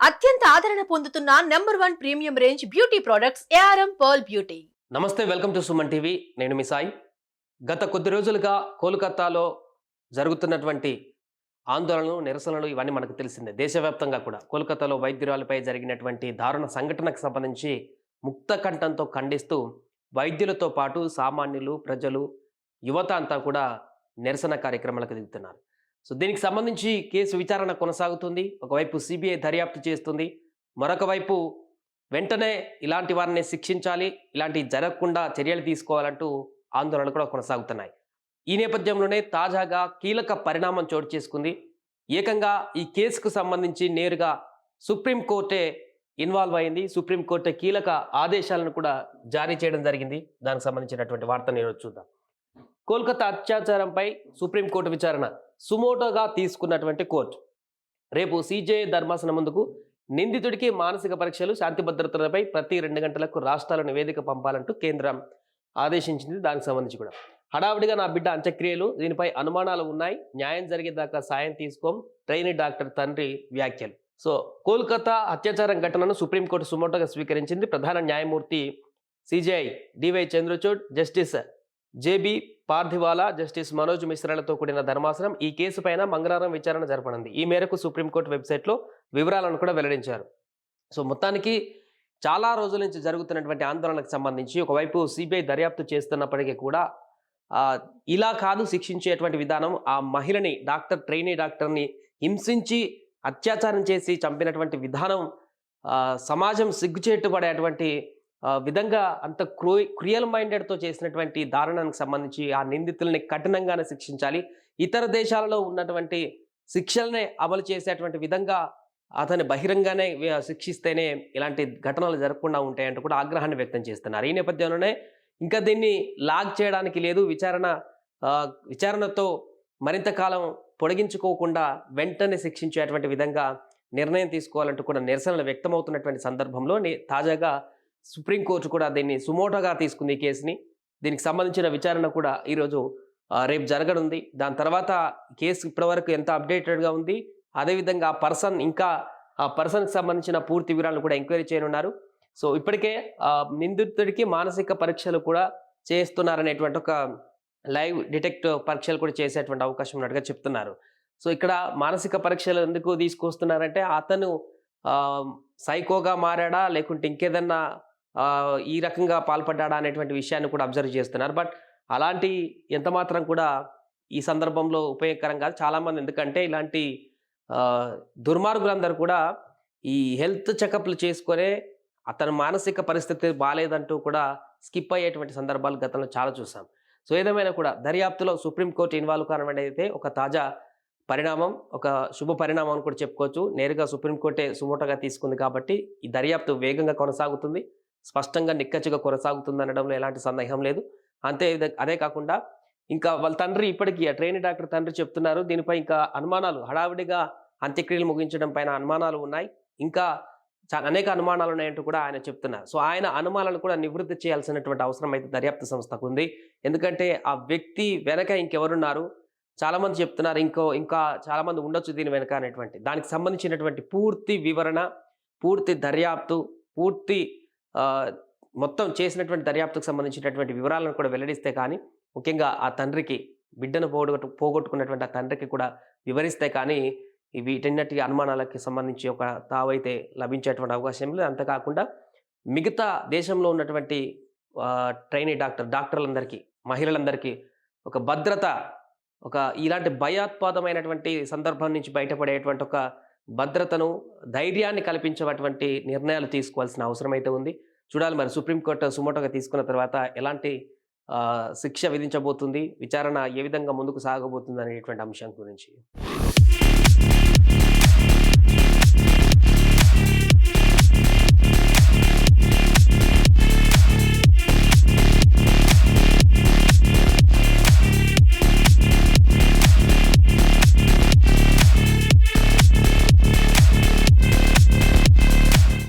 అత్యంత ఆదరణ పొందుతున్న #1 premium range beauty products ARM pearl beauty. నమస్తే, వెల్కమ్ టు సుమన్ టీవీ. నేను మీ సాయి. గత కొద్ది రోజులుగా కోల్కతాలో జరుగుతున్నటువంటి ఆందోళనలు, నిరసనలు ఇవన్నీ మనకు తెలిసిందే. దేశవ్యాప్తంగా కూడా కోల్కతాలో వైద్యురాలపై జరిగినటువంటి దారుణ సంఘటనకు సంబంధించి ముక్త కంఠంతో ఖండిస్తూ వైద్యులతో పాటు సామాన్యులు, ప్రజలు, యువత అంతా కూడా నిరసన కార్యక్రమాలకు దిగుతున్నారు. సో దీనికి సంబంధించి కేసు విచారణ కొనసాగుతుంది. ఒకవైపు సిబిఐ దర్యాప్తు చేస్తుంది, మరొక వైపు వెంటనే ఇలాంటి వారిని శిక్షించాలి, ఇలాంటివి జరగకుండా చర్యలు తీసుకోవాలంటూ ఆందోళనలు కూడా కొనసాగుతున్నాయి. ఈ నేపథ్యంలోనే తాజాగా కీలక పరిణామం చోటు చేసుకుంది. ఏకంగా ఈ కేసుకు సంబంధించి నేరుగా సుప్రీంకోర్టే ఇన్వాల్వ్ అయింది. సుప్రీంకోర్టు కీలక ఆదేశాలను కూడా జారీ చేయడం జరిగింది. దానికి సంబంధించినటువంటి వార్తను ఈరోజు చూద్దాం. కోల్కతా అత్యాచారంపై సుప్రీంకోర్టు విచారణ సుమోటోగా తీసుకున్నటువంటి కోర్టు రేపు సిజేఐ ధర్మాసనం ముందుకు నిందితుడికి మానసిక పరీక్షలు, శాంతి భద్రతలపై ప్రతి 2 గంటలకు రాష్ట్రాల నివేదిక పంపాలంటూ కేంద్రం ఆదేశించింది. దానికి సంబంధించి కూడా హడావిడిగా నా బిడ్డ అంత్యక్రియలు, దీనిపై అనుమానాలు ఉన్నాయి, న్యాయం జరిగేదాకా సాయం తీసుకోం ట్రైనీ డాక్టర్ తండ్రి వ్యాఖ్యలు. సో కోల్కతా అత్యాచారం ఘటనను సుప్రీంకోర్టు సుమోటోగా స్వీకరించింది. ప్రధాన న్యాయమూర్తి CJI DY Chandrachud, justice JB Pardiwala, justice Manoj మిశ్రాలతో కూడిన ధర్మాసనం ఈ కేసు పైన మంగళవారం విచారణ జరపనుంది. ఈ మేరకు సుప్రీంకోర్టు వెబ్సైట్లో వివరాలను కూడా వెల్లడించారు. సో మొత్తానికి చాలా రోజుల నుంచి జరుగుతున్నటువంటి ఆందోళనకు సంబంధించి ఒకవైపు సిబిఐ దర్యాప్తు చేస్తున్నప్పటికీ కూడా ఇలా కాదు శిక్షించేటువంటి విధానం, ఆ మహిళని ట్రైనీ డాక్టర్ని హింసించి అత్యాచారం చేసి చంపినటువంటి విధానం సమాజం సిగ్గుచేటుపడేటువంటి విధంగా అంత క్రియల్ మైండెడ్తో చేసినటువంటి దారుణానికి సంబంధించి ఆ నిందితుల్ని కఠినంగానే శిక్షించాలి, ఇతర దేశాలలో ఉన్నటువంటి శిక్షలనే అమలు చేసేటువంటి విధంగా అతన్ని బహిరంగానే శిక్షిస్తేనే ఇలాంటి ఘటనలు జరగకుండా ఉంటాయంటూ కూడా ఆగ్రహాన్ని వ్యక్తం చేస్తున్నారు. ఈ నేపథ్యంలోనే ఇంకా దీన్ని లాగ్ చేయడానికి లేదు, విచారణతో మరింత కాలం పొడిగించుకోకుండా వెంటనే శిక్షించేటువంటి విధంగా నిర్ణయం తీసుకోవాలంటూ కూడా నిరసనలు వ్యక్తమవుతున్నటువంటి సందర్భంలో తాజాగా సుప్రీంకోర్టు కూడా దీన్ని సుమోటోగా తీసుకుంది ఈ కేసుని. దీనికి సంబంధించిన విచారణ కూడా ఈరోజు రేపు జరగనుంది. దాని తర్వాత కేసు ఇప్పటివరకు ఎంత అప్డేటెడ్గా ఉంది, అదేవిధంగా ఆ పర్సన్కి సంబంధించిన పూర్తి వివరాలను కూడా ఎంక్వైరీ చేయనున్నారు. సో ఇప్పటికే నిందితుడికి మానసిక పరీక్షలు కూడా చేస్తున్నారనేటువంటి ఒక లైవ్ డిటెక్ట్ పరీక్షలు కూడా చేసేటువంటి అవకాశం ఉన్నట్టుగా చెప్తున్నారు. సో ఇక్కడ మానసిక పరీక్షలు ఎందుకు తీసుకొస్తున్నారంటే అతను సైకోగా మారాడా లేకుంటే ఇంకేదన్నా ఈ రకంగా పాల్పడ్డా అనేటువంటి విషయాన్ని కూడా అబ్జర్వ్ చేస్తున్నారు. బట్ అలాంటి ఎంత మాత్రం కూడా ఈ సందర్భంలో ఉపయోగకరం కాదు చాలామంది. ఎందుకంటే ఇలాంటి దుర్మార్గులందరూ కూడా ఈ హెల్త్ చెకప్లు చేసుకొనే అతని మానసిక పరిస్థితి బాగాలేదంటూ కూడా స్కిప్ అయ్యేటువంటి సందర్భాలు గతంలో చాలా చూసాం. సో ఏదేమైనా కూడా దర్యాప్తులో సుప్రీంకోర్టు ఇన్వాల్వ్ కావడం అయితే ఒక తాజా పరిణామం, ఒక శుభ పరిణామం అని కూడా చెప్పుకోవచ్చు. నేరుగా సుప్రీంకోర్టే సుమోటోగా తీసుకుంది కాబట్టి ఈ దర్యాప్తు వేగంగా కొనసాగుతుంది, స్పష్టంగా నిక్కచ్చిగా కొనసాగుతుంది అనడంలో ఎలాంటి సందేహం లేదు. అదే కాకుండా ఇంకా వాళ్ళ తండ్రి ఇప్పటికీ ట్రైనీ డాక్టర్ తండ్రి చెప్తున్నారు, దీనిపై ఇంకా అనుమానాలు, హడావిడిగా అంత్యక్రియలు ముగించడం పైన అనుమానాలు ఉన్నాయి, ఇంకా అనేక అనుమానాలు ఉన్నాయంటూ కూడా ఆయన చెప్తున్నారు. సో ఆయన అనుమానాలను కూడా నివృత్తి చేయాల్సినటువంటి అవసరం అయితే దర్యాప్తు సంస్థకు ఉంది. ఎందుకంటే ఆ వ్యక్తి వెనక ఇంకెవరున్నారు, చాలామంది చెప్తున్నారు ఇంకా చాలామంది ఉండొచ్చు దీని వెనక అనేటువంటి దానికి సంబంధించినటువంటి పూర్తి వివరణ, పూర్తి దర్యాప్తు, పూర్తి మొత్తం చేసినటువంటి దర్యాప్తుకు సంబంధించినటువంటి వివరాలను కూడా వెల్లడిస్తే కానీ, ముఖ్యంగా ఆ తండ్రికి, బిడ్డను పోగొట్టుకున్నటువంటి ఆ తండ్రికి కూడా వివరిస్తే కానీ వీటన్నిటి అనుమానాలకి సంబంధించి ఒక తావైతే లభించేటువంటి అవకాశం లేదు. అంతేకాకుండా మిగతా దేశంలో ఉన్నటువంటి ట్రైనీ డాక్టర్లందరికీ, మహిళలందరికీ ఒక భద్రత, ఇలాంటి భయోత్పాదమైనటువంటి సందర్భం నుంచి బయటపడేటువంటి ఒక భద్రతను, ధైర్యాన్ని కల్పించేటువంటి నిర్ణయాలు తీసుకోవాల్సిన అవసరం అయితే ఉంది. చూడాలి మరి సుప్రీంకోర్టు సుమోటోగా తీసుకున్న తర్వాత ఎలాంటి శిక్ష విధించబోతుంది, విచారణ ఏ విధంగా ముందుకు సాగబోతుంది అనేటువంటి అంశం గురించి.